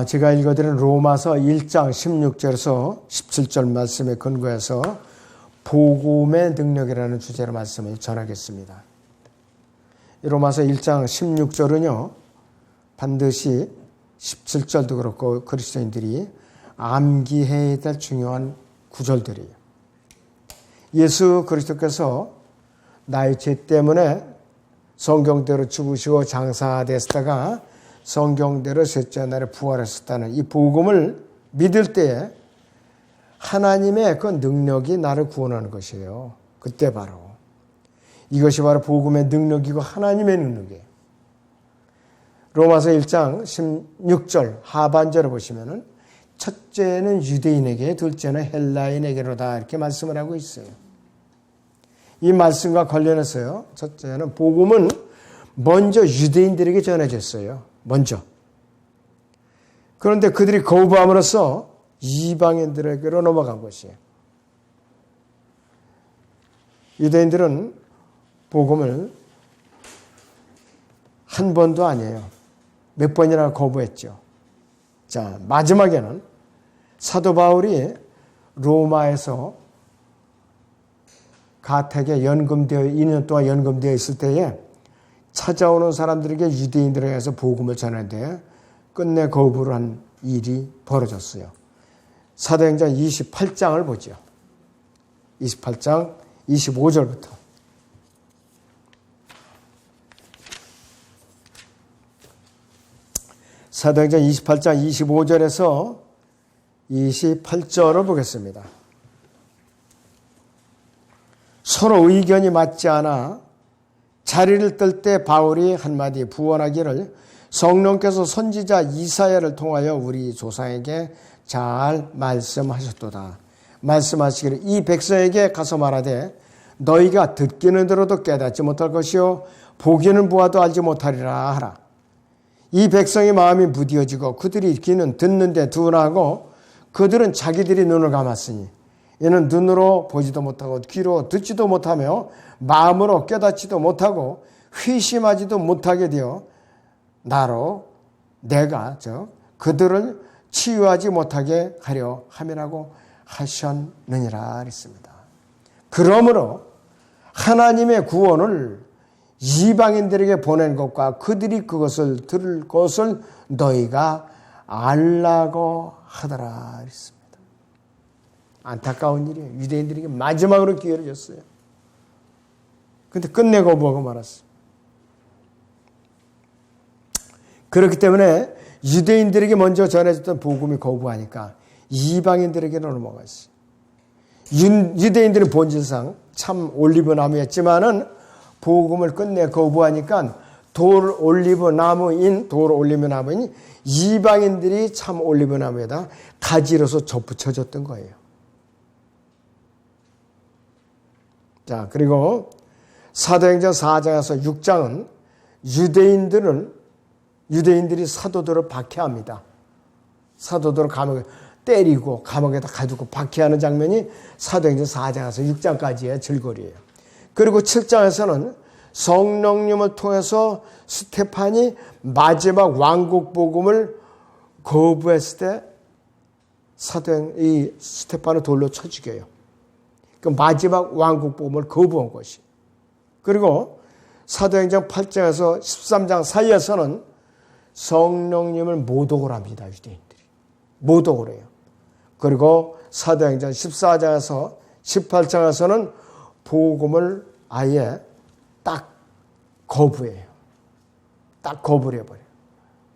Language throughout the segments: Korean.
제가 읽어드린 로마서 1장 16절에서 17절 말씀에 근거해서 복음의 능력이라는 주제로 말씀을 전하겠습니다. 로마서 1장 16절은요, 반드시 17절도 그렇고 그리스도인들이 암기해야 될 중요한 구절들이에요. 예수 그리스도께서 나의 죄 때문에 성경대로 죽으시고 장사되시다가 성경대로 셋째 날에 부활하셨다는 이 복음을 믿을 때에 하나님의 그 능력이 나를 구원하는 것이에요. 그때 바로 이것이 바로 복음의 능력이고 하나님의 능력이에요. 로마서 1장 16절 하반절을 보시면은 첫째는 유대인에게, 둘째는 헬라인에게로다 이렇게 말씀을 하고 있어요. 이 말씀과 관련해서요, 첫째는 복음은 먼저 유대인들에게 전해졌어요. 먼저. 그런데 그들이 거부함으로써 이방인들에게로 넘어간 것이에요. 유대인들은 복음을 한 번도 아니에요. 몇 번이나 거부했죠. 자, 마지막에는 사도 바울이 로마에서 가택에 연금되어 2년 동안 연금되어 있을 때에 찾아오는 사람들에게 유대인들에게서 복음을 전하는데 끝내 거부를 한 일이 벌어졌어요. 사도행전 28장을 보죠. 28장 25절부터. 사도행전 28장 25절에서 28절을 보겠습니다. 서로 의견이 맞지 않아 자리를 뜰 때 바울이 한마디 부언하기를 성령께서 선지자 이사야를 통하여 우리 조상에게 잘 말씀하셨도다. 말씀하시기를 이 백성에게 가서 말하되 너희가 듣기는 들어도 깨닫지 못할 것이요 보기는 보아도 알지 못하리라 하라. 이 백성의 마음이 무디어지고 그들이 귀는 듣는데 둔하고 그들은 자기들이 눈을 감았으니 이는 눈으로 보지도 못하고 귀로 듣지도 못하며 마음으로 깨닫지도 못하고 회심하지도 못하게 되어 나로 내가 그들을 치유하지 못하게 하려 함이라고 하셨느니라 그랬습니다. 그러므로 하나님의 구원을 이방인들에게 보낸 것과 그들이 그것을 들을 것을 너희가 알라고 하더라 그랬습니다. 안타까운 일이에요. 유대인들에게 마지막으로 기회를 줬어요. 근데 끝내 거부하고 말았어요. 그렇기 때문에 유대인들에게 먼저 전해졌던 복음이 거부하니까 이방인들에게로 넘어갔어요. 유대인들은 본질상 참 올리브나무였지만은 복음을 끝내 거부하니까 돌 올리브나무인 이방인들이 참 올리브나무에다 가지로서 접붙여졌던 거예요. 자, 그리고 사도행전 4장에서 6장은 유대인들이 사도들을 박해합니다. 사도들을 감옥에 때리고 감옥에다 가두고 박해하는 장면이 사도행전 4장에서 6장까지의 줄거리예요. 그리고 7장에서는 성령님을 통해서 스테판이 마지막 왕국 복음을 거부했을 때 이 스테판을 돌로 쳐 죽여요. 그 마지막 왕국 복음을 거부한 것이. 그리고 사도행전 8장에서 13장 사이에서는 성령님을 모독을 합니다. 유대인들이. 모독을 해요. 그리고 사도행전 14장에서 18장에서는 복음을 아예 딱 거부해요. 딱 거부를 해버려요.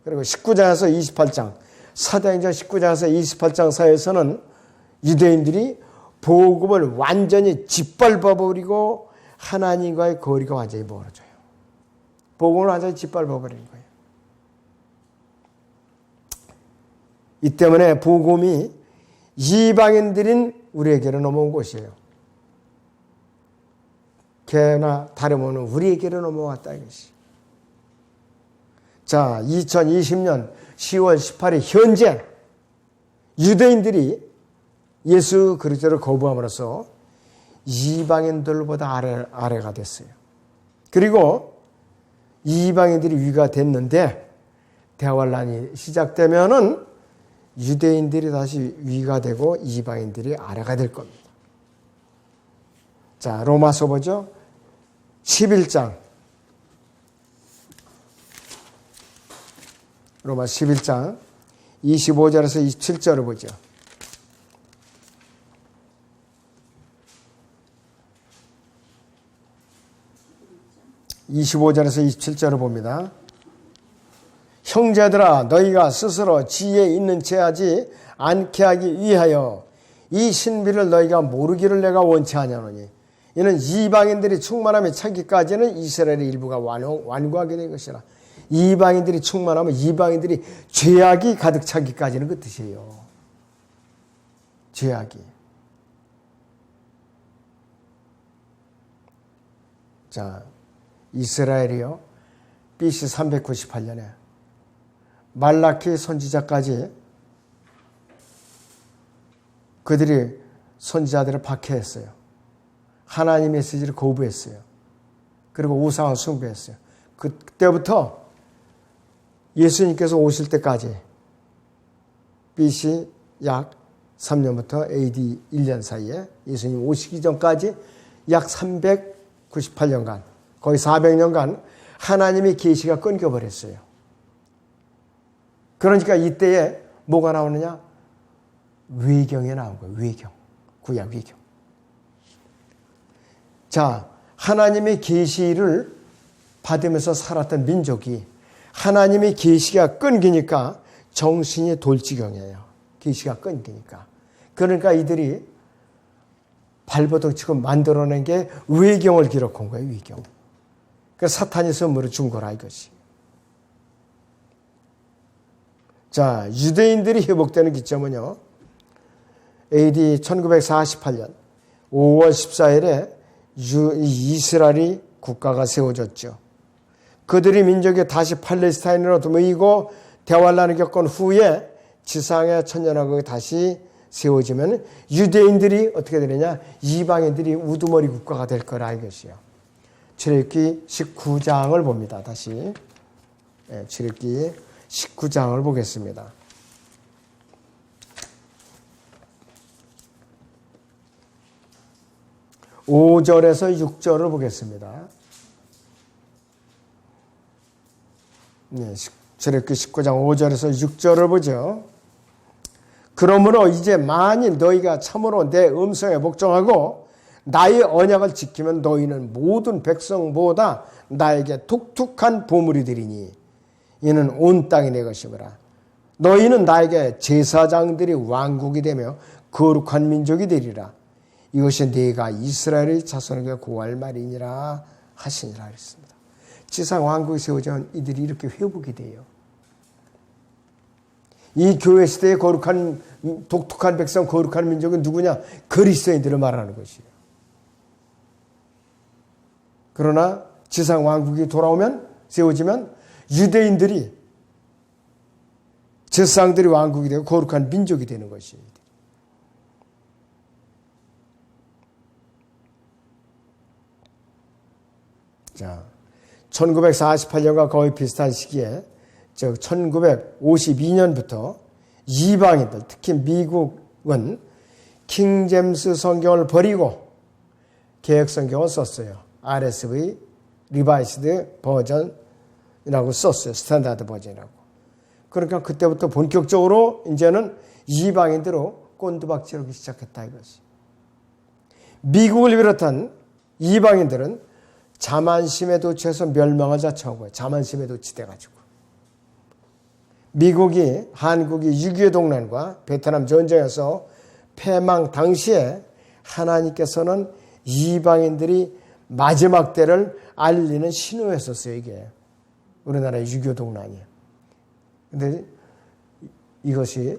그리고 19장에서 28장, 사도행전 19장에서 28장 사이에서는 유대인들이 복음을 완전히 짓밟아버리고 하나님과의 거리가 완전히 멀어져요. 복음을 완전히 짓밟아버리는 거예요. 이 때문에 복음이 이방인들인 우리에게로 넘어온 것이에요. 개나 다름없는 우리에게로 넘어왔다 이것이. 자, 2020년 10월 18일 현재 유대인들이 예수 그리스도를 거부함으로써 이방인들보다 아래가 됐어요. 그리고 이방인들이 위가 됐는데 대환란이 시작되면은 유대인들이 다시 위가 되고 이방인들이 아래가 될 겁니다. 자, 로마서 보죠. 11장. 로마 11장 25절에서 27절을 보죠. 25절에서 27절을 봅니다. 형제들아 너희가 스스로 지혜에 있는 체하지 않게 하기 위하여 이 신비를 너희가 모르기를 내가 원치 아니하노니 이는 이방인들이 충만함에 차기까지는 이스라엘의 일부가 완고하게 된 것이라. 이방인들이 충만하면 이방인들이 죄악이 가득 차기까지는 그 뜻이에요. 죄악이. 자, 이스라엘이요. BC 398년에 말라키 선지자까지 그들이 선지자들을 박해했어요. 하나님의 메시지를 거부했어요. 그리고 우상을 숭배했어요. 그때부터 예수님께서 오실 때까지 BC 약 3년부터 AD 1년 사이에 예수님 오시기 전까지 약 398년간 거의 400년간 하나님의 계시가 끊겨버렸어요. 그러니까 이때에 뭐가 나오느냐? 외경에 나온 거예요. 외경. 구약 외경. 자, 하나님의 계시를 받으면서 살았던 민족이 하나님의 계시가 끊기니까 정신이 돌지경이에요. 계시가 끊기니까. 그러니까 이들이 발버둥 치고 만들어낸 게 외경을 기록한 거예요. 외경. 그 사탄이 선물을 준 거라 이것이. 자, 유대인들이 회복되는 기점은요. AD 1948년 5월 14일에 이스라엘이 국가가 세워졌죠. 그들이 민족이 다시 팔레스타인으로 모이고 대환란을 겪은 후에 지상의 천년왕국이 다시 세워지면 유대인들이 어떻게 되느냐? 이방인들이 우두머리 국가가 될 거라 이것이요. 출애굽기 19장을 봅니다. 다시 출애굽기 19장을 보겠습니다. 5절에서 6절을 보겠습니다. 네, 출애굽기 19장 5절에서 6절을 보죠. 그러므로 이제 만일 너희가 참으로 내 음성에 복종하고 나의 언약을 지키면 너희는 모든 백성보다 나에게 독특한 보물이 되리니 이는 온 땅이 내 것이므라. 너희는 나에게 제사장들이 왕국이 되며 거룩한 민족이 되리라. 이것이 네가 이스라엘의 자손에게 고할 말이니라 하시니라 했습니다. 지상 왕국이 세워지면 이들이 이렇게 회복이 돼요. 이 교회 시대의 거룩한 독특한 백성, 거룩한 민족은 누구냐? 그리스도인들을 말하는 것이에요. 그러나 지상 왕국이 돌아오면 세워지면 유대인들이 제사장들이 왕국이 되고 거룩한 민족이 되는 것이에요. 자, 1948년과 거의 비슷한 시기에 즉 1952년부터 이방인들, 특히 미국은 킹제임스 성경을 버리고 개혁 성경을 썼어요. RSV, 리바이스드 버전이라고 썼어요. 스탠다드 버전이라고. 그러니까 그때부터 본격적으로 이제는 이방인들로 꼰두박질하기 시작했다 이것이. 미국을 비롯한 이방인들은 자만심에 도취해서 멸망을 자처한 거예요. 자만심에 도취돼가지고. 미국이 한국이 6.25 동란과 베트남 전쟁에서 패망 당시에 하나님께서는 이방인들이 마지막 때를 알리는 신호였었어요. 이게 우리나라의 6.25 동란이. 근데 이것이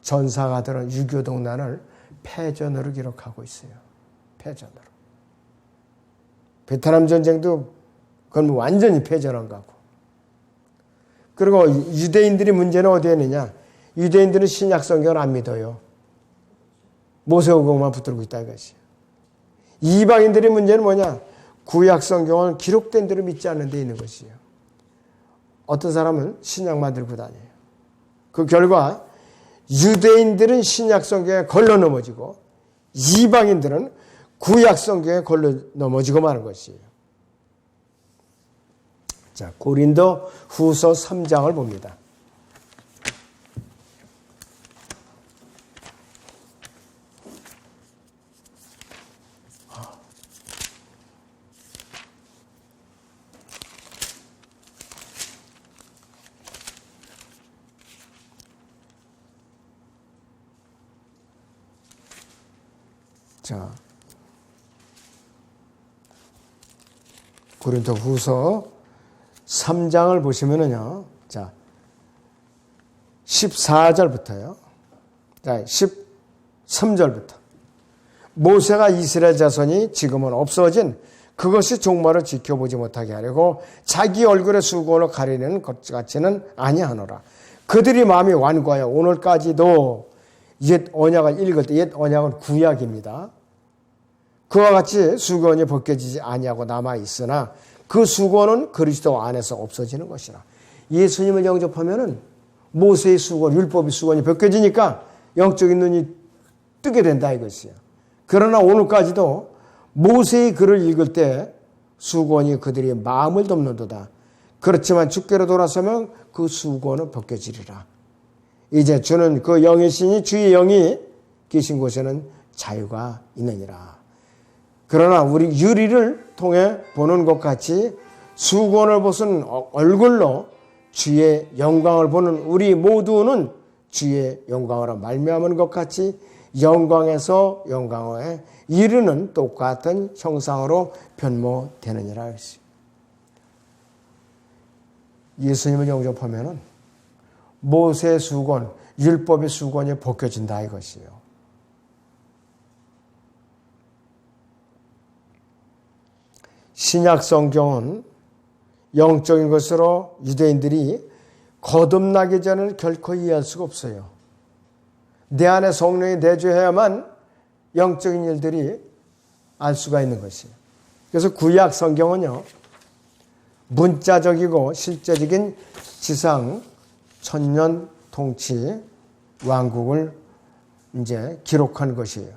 전사가들은 6.25 동란을 패전으로 기록하고 있어요. 패전으로. 베트남 전쟁도 그건 완전히 패전한 거고. 그리고 유대인들이 문제는 어디에 있느냐? 유대인들은 신약 성경을 안 믿어요. 모세오경만 붙들고 있다 이것이. 이방인들의 문제는 뭐냐? 구약 성경은 기록된 대로 믿지 않는 데 있는 것이에요. 어떤 사람은 신약만 들고 다녀요. 그 결과 유대인들은 신약 성경에 걸러 넘어지고 이방인들은 구약 성경에 걸러 넘어지고 마는 것이에요. 자, 고린도 후서 3장을 봅니다. 자, 고린도 후서 3장을 보시면은요, 자, 14절부터요, 자, 13절부터. 모세가 이스라엘 자손이 지금은 없어진 그것이 종말을 지켜보지 못하게 하려고 자기 얼굴의 수건을 가리는 것 같지는 아니하노라. 그들이 마음이 완고하여 오늘까지도 옛 언약을 읽을 때, 옛 언약은 구약입니다. 그와 같이 수건이 벗겨지지 아니하고 남아있으나 그 수건은 그리스도 안에서 없어지는 것이라. 예수님을 영접하면은 모세의 수건, 율법의 수건이 벗겨지니까 영적인 눈이 뜨게 된다 이것이요. 그러나 오늘까지도 모세의 글을 읽을 때 수건이 그들의 마음을 덮는도다. 그렇지만 주께로 돌아서면 그 수건은 벗겨지리라. 이제 주는 그 영의 신이 주의 영이 계신 곳에는 자유가 있느니라. 그러나 우리 유리를 통해 보는 것 같이 수건을 벗은 얼굴로 주의 영광을 보는 우리 모두는 주의 영광으로 말미암은 것 같이 영광에서 영광에 이르는 똑같은 형상으로 변모되느니라. 예수님을 영접하면은 모세의 수건, 율법의 수건이 벗겨진다 이것이에요. 신약 성경은 영적인 것으로 유대인들이 거듭나기 전에는 결코 이해할 수가 없어요. 내 안에 성령이 내주해야만 영적인 일들이 알 수가 있는 것이에요. 그래서 구약 성경은요, 문자적이고 실제적인 지상 천년 통치 왕국을 이제 기록한 것이에요.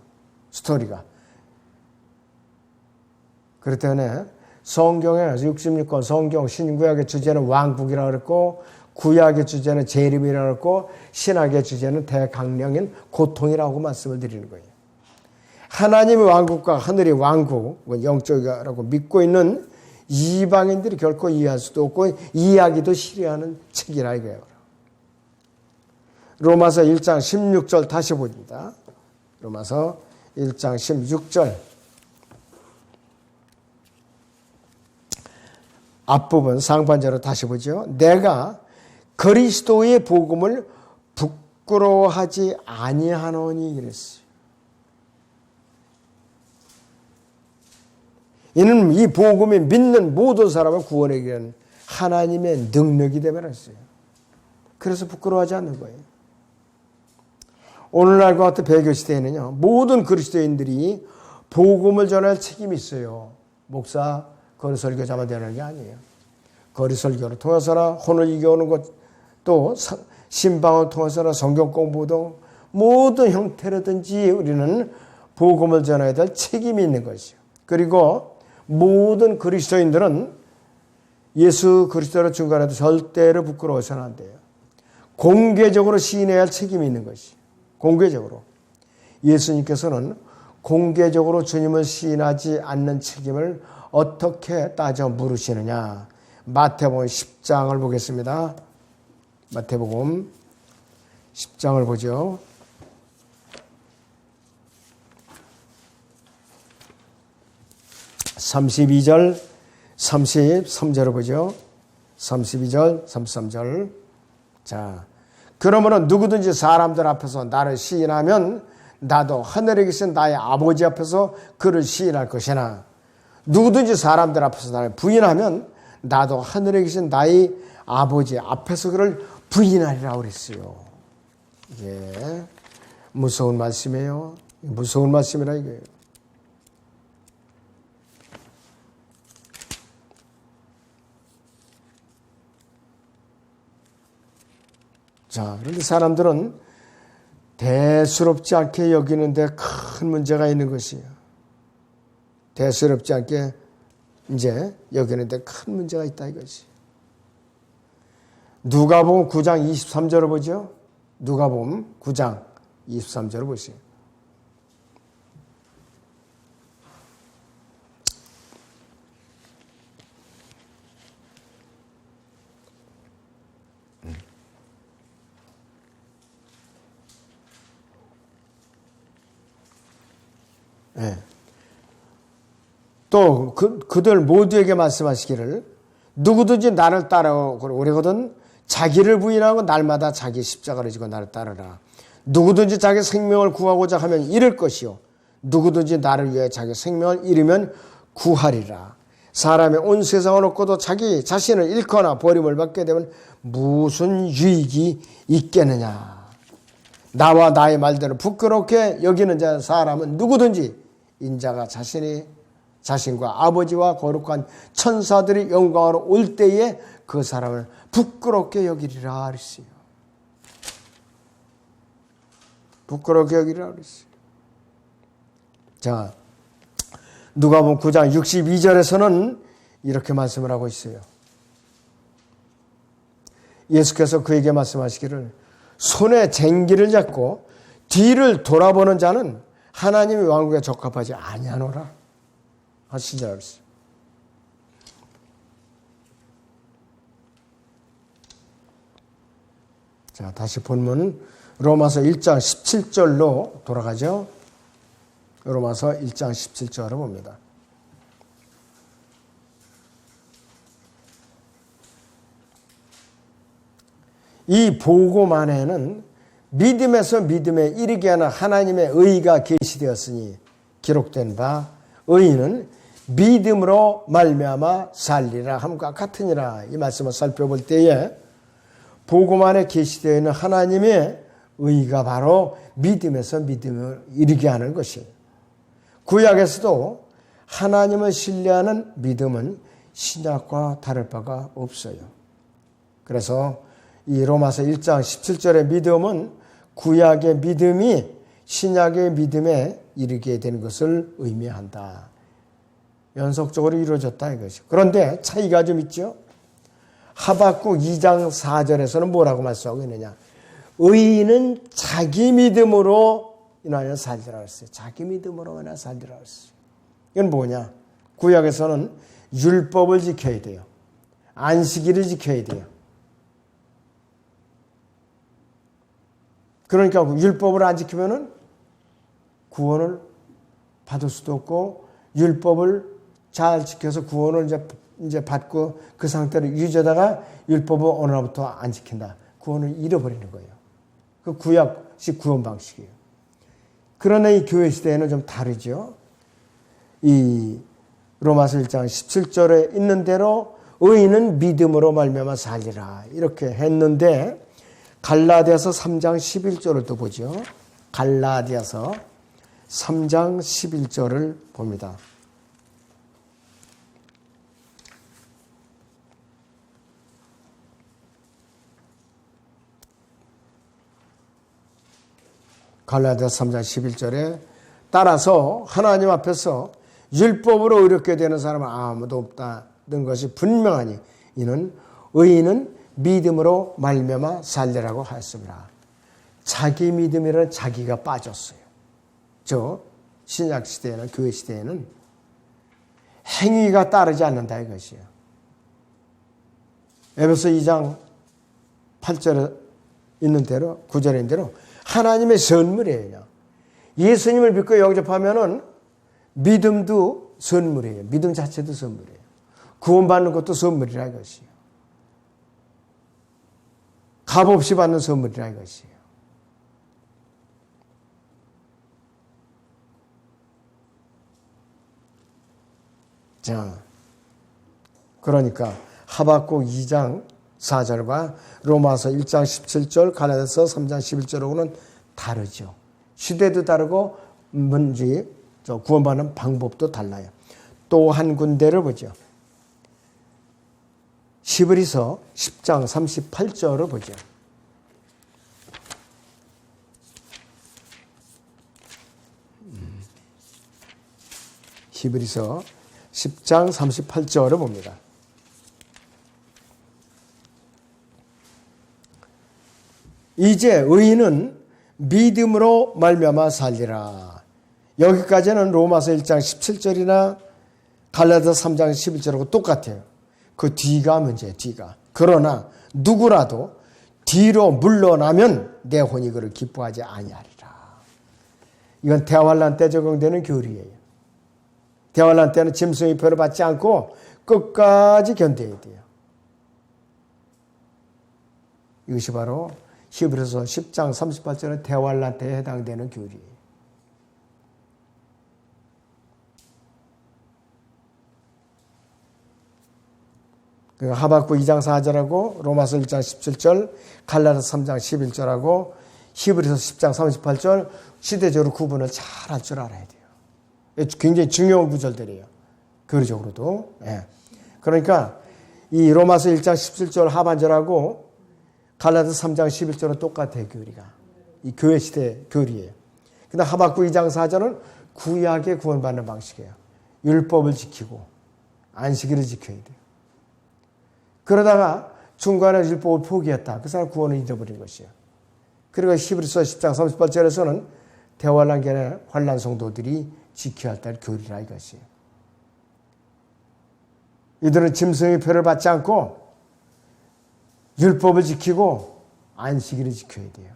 스토리가. 그렇기 때문에 성경의 66권 성경 신구약의 주제는 왕국이라고 그랬고 구약의 주제는 재림이라고 그랬고 신약의 주제는 대강령인 고통이라고 말씀을 드리는 거예요. 하나님의 왕국과 하늘의 왕국은 영적이라고 믿고 있는 이방인들이 결코 이해할 수도 없고 이해하기도 싫어하는 책이라 이거예요. 로마서 1장 16절 다시 봅니다. 로마서 1장 16절 앞부분 상반절을 다시 보죠. 내가 그리스도의 복음을 부끄러워하지 아니하노니 이랬어요. 이는 이 복음이 믿는 모든 사람을 구원하기 위한 하나님의 능력이 되면 했어요. 그래서 부끄러워하지 않는 거예요. 오늘날과 같은 배교시대에는요, 모든 그리스도인들이 복음을 전할 책임이 있어요. 목사, 거리 설교자만 되는 게 아니에요. 거리 설교를 통해서나 혼을 이겨오는 것, 또 신방을 통해서나 성경 공부 등 모든 형태로든지 우리는 복음을 전해야 될 책임이 있는 것이요. 그리고 모든 그리스도인들은 예수 그리스도를 중간에도 절대로 부끄러워서는 안 돼요. 공개적으로 시인해야 할 책임이 있는 것이요. 공개적으로. 예수님께서는 공개적으로 주님을 시인하지 않는 책임을 어떻게 따져 물으시느냐. 마태복음 10장을 보겠습니다. 마태복음 10장을 보죠. (32절) 33절을 보죠. 32절 33절. 자, 그러므로 누구든지 사람들 앞에서 나를 시인하면 나도 하늘에 계신 나의 아버지 앞에서 그를 시인할 것이나 누구든지 사람들 앞에서 나를 부인하면 나도 하늘에 계신 나의 아버지 앞에서 그를 부인하리라 그랬어요. 이게 무서운 말씀이에요. 무서운 말씀이라 이거예요. 자, 그런데 사람들은 대수롭지 않게 여기는데 큰 문제가 있는 것이에요. 대수롭지 않게 이제 여기는데 큰 문제가 있다 이것이. 누가복음 9장 23절을 보죠. 누가복음 9장 23절을 보세요. 네. 또 그들 모두에게 말씀하시기를 누구든지 나를 따라오려거든 자기를 부인하고 날마다 자기 십자가를 지고 나를 따르라. 누구든지 자기 생명을 구하고자 하면 잃을 것이요 누구든지 나를 위해 자기 생명을 잃으면 구하리라. 사람의 온 세상을 얻고도 자기 자신을 잃거나 버림을 받게 되면 무슨 유익이 있겠느냐. 나와 나의 말대로 부끄럽게 여기는 자 사람은 누구든지 인자가 자신과 아버지와 거룩한 천사들이 영광으로 올 때에 그 사람을 부끄럽게 여기리라 그랬어요. 부끄럽게 여기리라 그랬어요. 자, 누가복음 9장 62절에서는 이렇게 말씀을 하고 있어요. 예수께서 그에게 말씀하시기를 손에 쟁기를 잡고 뒤를 돌아보는 자는 하나님의 왕국에 적합하지 아니하노라 하시자 그랬어요. 자, 다시 본문 로마서 1장 17절로 돌아가죠. 로마서 1장 17절을 봅니다. 이 복음 안에는 믿음에서 믿음에 이르게 하는 하나님의 의가 계시되었으니 기록된 바 의인은 믿음으로 말미암아 살리라 함과 같으니라. 이 말씀을 살펴볼 때에 복음 안에 계시되어 있는 하나님의 의가 바로 믿음에서 믿음을 이르게 하는 것이에요. 구약에서도 하나님을 신뢰하는 믿음은 신약과 다를 바가 없어요. 그래서 이 로마서 1장 17절의 믿음은 구약의 믿음이 신약의 믿음에 이르게 되는 것을 의미한다. 연속적으로 이루어졌다 이것이. 그런데 차이가 좀 있죠. 하박국 2장 4절에서는 뭐라고 말씀하고 있느냐. 의인은 자기 믿음으로 인하여 살리라 했어요. 자기 믿음으로 인하여 살리라 했어요. 이건 뭐냐. 구약에서는 율법을 지켜야 돼요. 안식일을 지켜야 돼요. 그러니까 율법을 안 지키면은 구원을 받을 수도 없고 율법을 잘 지켜서 구원을 이제 받고 그 상태를 유지하다가 율법을 어느 날부터 안 지킨다. 구원을 잃어버리는 거예요. 그 구약식 구원 방식이에요. 그러나 이 교회 시대에는 좀 다르죠. 이 로마서 1장 17절에 있는 대로 의인은 믿음으로 말미암아 살리라 이렇게 했는데 갈라디아서 3장 11절을 또 보죠. 갈라디아서 3장 11절을 봅니다. 갈라디아서 3장 11절에 따라서 하나님 앞에서 율법으로 의롭게 되는 사람은 아무도 없다는 것이 분명하니 이는 의인은 믿음으로 말미암아 살리라고 하였습니다. 자기 믿음이라는 자기가 빠졌어요. 저 신약 시대에는 교회 시대에는 행위가 따르지 않는다 이것이에요. 에베소 2장 8절에 있는 대로 9절에 있는 대로 하나님의 선물이에요. 예수님을 믿고 영접하면은 믿음도 선물이에요. 믿음 자체도 선물이에요. 구원받는 것도 선물이라 이것이에요. 값없이 받는 선물이라 이것이에요. 자, 그러니까 하박국 2장 4절과 로마서 1장 17절, 갈라디아서 3장 11절하고는 다르죠. 시대도 다르고 문제, 구원받는 방법도 달라요. 또 한 군데를 보죠. 히브리서 10장 38절을 보죠. 히브리서 10장 38절을 봅니다. 이제 의인은 믿음으로 말미암아 살리라. 여기까지는 로마서 1장 17절이나 갈라디아 3장 11절하고 똑같아요. 그 뒤가 문제예요. 뒤가. 그러나 누구라도 뒤로 물러나면 내 혼이 그를 기뻐하지 아니하리라. 이건 대환란 때 적용되는 교리예요. 대환란 때는 짐승의 표를 받지 않고 끝까지 견뎌야 돼요. 이것이 바로 히브리서 10장 38절의 대환란 때에 해당되는 교리예요. 하박국 2장 4절하고 로마서 1장 17절, 갈라디아서 3장 11절하고 히브리서 10장 38절 시대적으로 구분을 잘 할 줄 알아야 돼요. 굉장히 중요한 구절들이에요. 교리적으로도. 예. 그러니까 이 로마서 1장 17절 하반절하고 갈라디아서 3장 11절은 똑같아요. 교리가. 이 교회 시대 교리예요. 근데 하박국 2장 4절은 구약의 구원받는 방식이에요. 율법을 지키고 안식일을 지켜야 돼요. 그러다가 중간에 율법을 포기했다. 그 사람 구원을 잃어버린 것이에요. 그리고 히브리서 10장 38절에서는 대환란기의 환란 성도들이 지켜야 할 교리라 이것이에요. 이들은 짐승의 표를 받지 않고 율법을 지키고 안식일을 지켜야 돼요.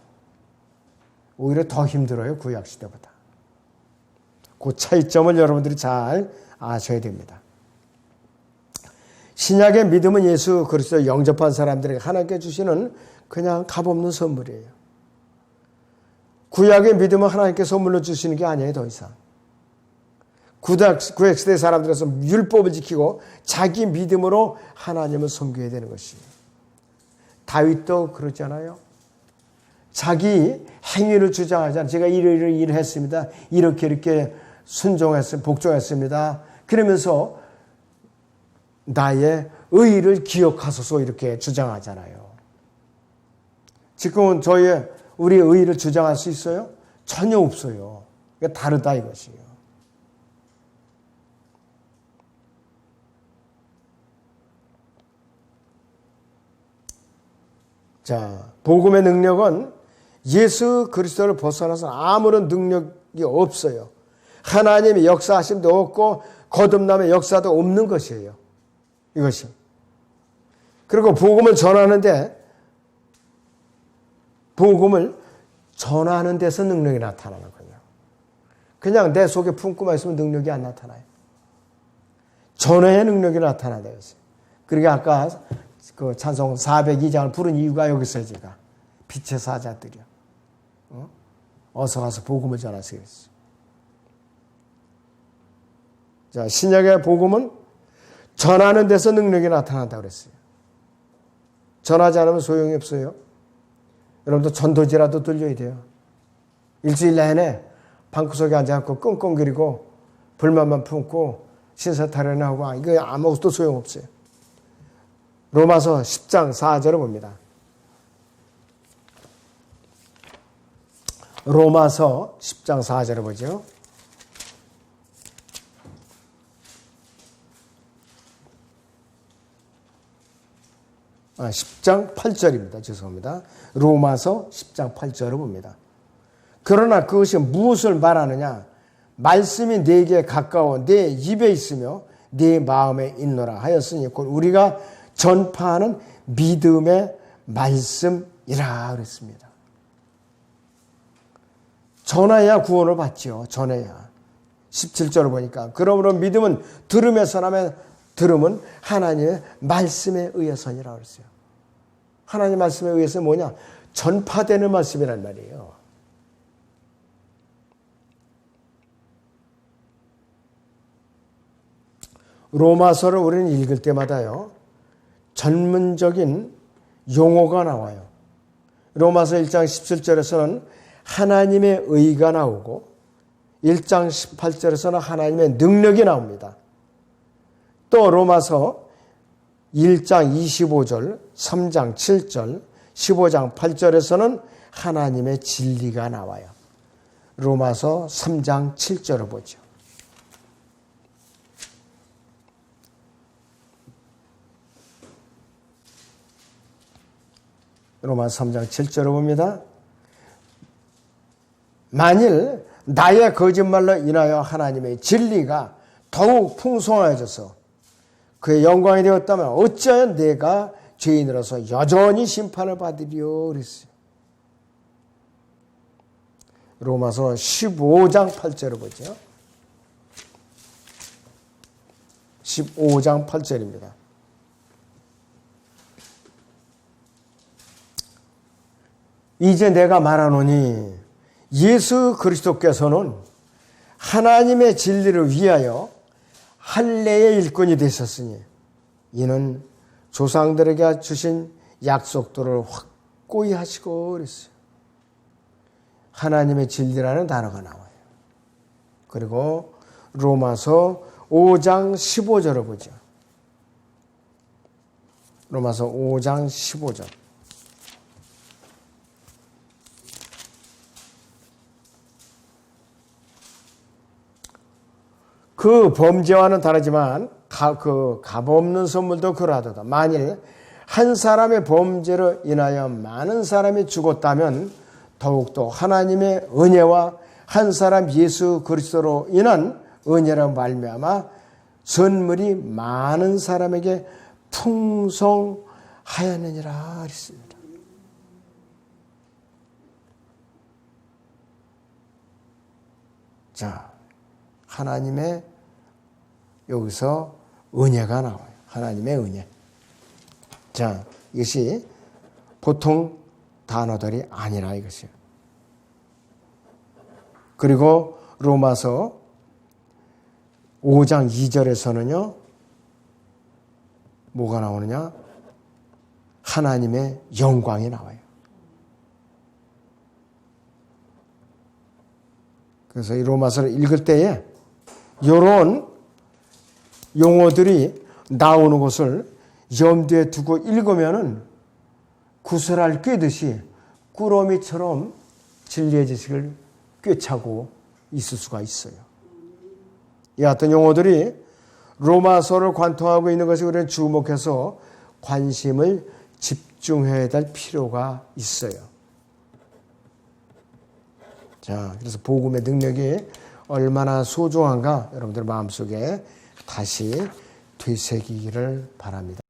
오히려 더 힘들어요. 구약시대보다. 그 차이점을 여러분들이 잘 아셔야 됩니다. 신약의 믿음은 예수 그리스도를 영접한 사람들에게 하나님께 주시는 그냥 값없는 선물이에요. 구약의 믿음은 하나님께 선물로 주시는 게 아니에요. 더 이상. 구약시대 사람들에서 율법을 지키고 자기 믿음으로 하나님을 섬겨야 되는 것이에요. 다윗도 그렇잖아요. 자기 행위를 주장하잖아요. 제가 이러이러 일을 했습니다. 이렇게 순종했습니다. 복종했습니다. 그러면서 나의 의의를 기억하소서 이렇게 주장하잖아요. 지금은 우리 의의를 주장할 수 있어요? 전혀 없어요. 그러니까 다르다 이것이에요. 자, 복음의 능력은 예수 그리스도를 벗어나서 아무런 능력이 없어요. 하나님의 역사하심도 없고 거듭남의 역사도 없는 것이에요. 이것이. 그리고 복음을 전하는데 복음을 전하는 데서 능력이 나타나는 거예요. 그냥 내 속에 품고만 있으면 능력이 안 나타나요. 전해의 능력이 나타나야 돼요. 그러니까 아까 그 찬송 402장을 부른 이유가 여기 있어요. 제가 빛의 사자들이요. 어서 가서 복음을 전하세요. 자, 신약의 복음은 전하는 데서 능력이 나타난다고 그랬어요. 전하지 않으면 소용이 없어요. 여러분도 전도지라도 들려야 돼요. 일주일 내내 방구석에 앉아갖고 끙끙거리고 불만만 품고 신사타령하고 이거 아무것도 소용없어요. 로마서 10장 4절을 봅니다. 로마서 10장 4절을 보죠. 10장 8절입니다. 죄송합니다. 로마서 10장 8절을 봅니다. 그러나 그것이 무엇을 말하느냐? 말씀이 내게 가까워 내 입에 있으며 내 마음에 있노라 하였으니 우리가 전파하는 믿음의 말씀이라 그랬습니다. 전해야 구원을 받죠. 전해야. 17절을 보니까 그러므로 믿음은 들음에서 나면 들음은 하나님의 말씀에 의해서니라 그랬어요. 하나님의 말씀에 의해서 뭐냐? 전파되는 말씀이란 말이에요. 로마서를 우리는 읽을 때마다요. 전문적인 용어가 나와요. 로마서 1장 17절에서는 하나님의 의가 나오고 1장 18절에서는 하나님의 능력이 나옵니다. 또 로마서 1장 25절, 3장 7절, 15장 8절에서는 하나님의 진리가 나와요. 로마서 3장 7절을 보죠. 로마서 3장 7절을 봅니다. 만일 나의 거짓말로 인하여 하나님의 진리가 더욱 풍성해져서 그의 영광이 되었다면 어찌하여 내가 죄인으로서 여전히 심판을 받으리요 그랬어요. 로마서 15장 8절을 보죠. 15장 8절입니다. 이제 내가 말하노니 예수 그리스도께서는 하나님의 진리를 위하여 할례의 일꾼이 되셨으니 이는 조상들에게 주신 약속들을 확고히 하시고 그랬어요. 하나님의 진리라는 단어가 나와요. 그리고 로마서 5장 15절을 보죠. 로마서 5장 15절. 그 범죄와는 다르지만 그 값없는 선물도 그러하도다. 만일 한 사람의 범죄로 인하여 많은 사람이 죽었다면 더욱더 하나님의 은혜와 한 사람 예수 그리스도로 인한 은혜로 말미암아 선물이 많은 사람에게 풍성하였느니라 했습니다. 자, 하나님의 여기서 은혜가 나와요. 하나님의 은혜. 자, 이것이 보통 단어들이 아니라 이것이요. 그리고 로마서 5장 2절에서는요. 뭐가 나오느냐? 하나님의 영광이 나와요. 그래서 이 로마서를 읽을 때에 이런 용어들이 나오는 것을 염두에 두고 읽으면은 구슬알 꿰듯이 꾸러미처럼 진리의 지식을 꿰차고 있을 수가 있어요. 이 같은 용어들이 로마서를 관통하고 있는 것이 우리는 주목해서 관심을 집중해야 될 필요가 있어요. 자, 그래서 복음의 능력이 얼마나 소중한가 여러분들 마음속에 다시 되새기기를 바랍니다.